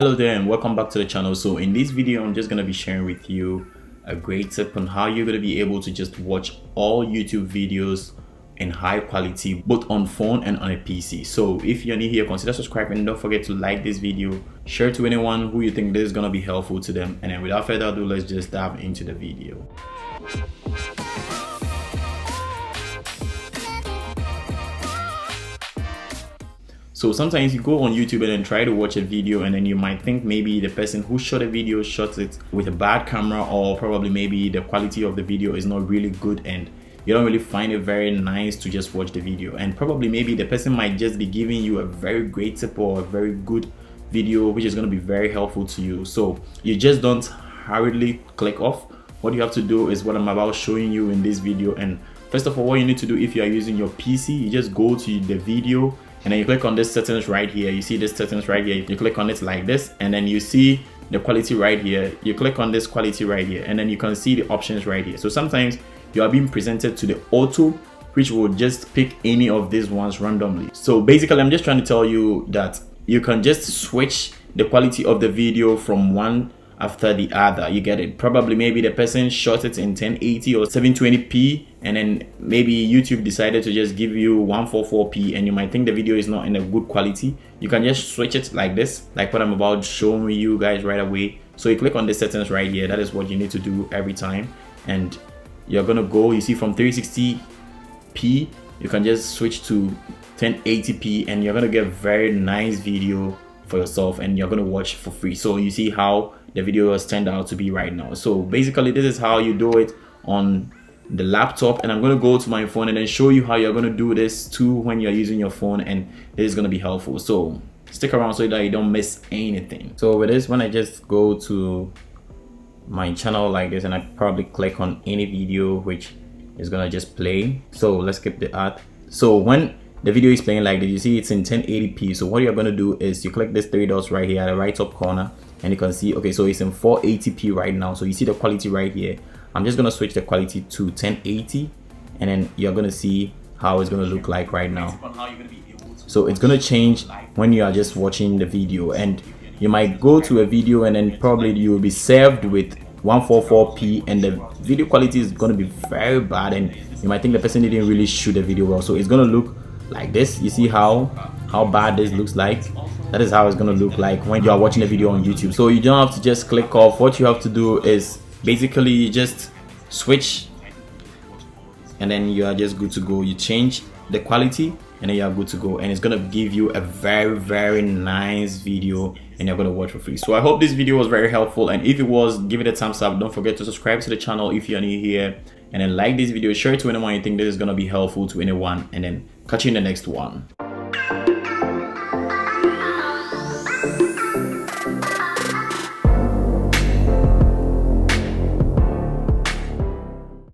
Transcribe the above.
Hello there and welcome back to the channel. So in this video I'm just going to be sharing with you a great tip on how you're going to be able to just watch all YouTube videos in high quality both on phone and on a PC. So if you're new here, consider subscribing and don't forget to like this video, share to anyone who you think this is going to be helpful to them, and then without further ado, let's just dive into the video. So sometimes you go on YouTube and then try to watch a video, and then you might think maybe the person who shot a video shot it with a bad camera, or probably maybe the quality of the video is not really good and you don't really find it very nice to just watch the video. And probably maybe the person might just be giving you a very great tip or a very good video which is going to be very helpful to you. So you just don't hurriedly click off. What you have to do is what I'm about showing you in this video. And first of all, what you need to do, if you are using your PC, you just go to the video and then you click on this settings right here. You see this settings right here, you click on it like this, and then you see the quality right here. You click on this quality right here, and then you can see the options right here. So sometimes you are being presented to the auto, which will just pick any of these ones randomly. So basically I'm just trying to tell you that you can just switch the quality of the video from one after the other. You get it? Probably maybe the person shot it in 1080 or 720p, and then maybe YouTube decided to just give you 144p, and you might think the video is not in a good quality. You can just switch it like this, like what I'm about showing you guys right away. So you click on the settings right here. That is what you need to do every time, and you're gonna go, you see, from 360p you can just switch to 1080p, and you're gonna get very nice video for yourself, and you're gonna watch for free. So you see how the video has turned out to be right now. So basically this is how you do it on the laptop, and I'm going to go to my phone and then show you how you're going to do this too when you're using your phone, and this is going to be helpful. So stick around so that you don't miss anything. So with this, when I just go to my channel like this, and I probably click on any video which is going to just play. So let's skip the ad. So when the video is playing like this, you see it's in 1080p. So what you're going to do is you click this three dots right here at the right top corner, and you can see, okay, so it's in 480p right now. So you see the quality right here. I'm just gonna switch the quality to 1080, and then you're gonna see how it's gonna look like right now. So it's gonna change when you are just watching the video, and you might go to a video and then probably you will be served with 144p, and the video quality is gonna be very bad, and you might think the person didn't really shoot the video well. So it's gonna look like this. You see how bad this looks like? That is how it's going to look like when you are watching a video on YouTube. So you don't have to just click off. What you have to do is basically you just switch, and then you are just good to go. You change the quality, and then you are good to go, and it's going to give you a very nice video, and you're going to watch for free. So I hope this video was very helpful, and if it was, give it a thumbs up. Don't forget to subscribe to the channel if you're new here, and then like this video, share it to anyone you think this is going to be helpful to anyone, and then catch you in the next one.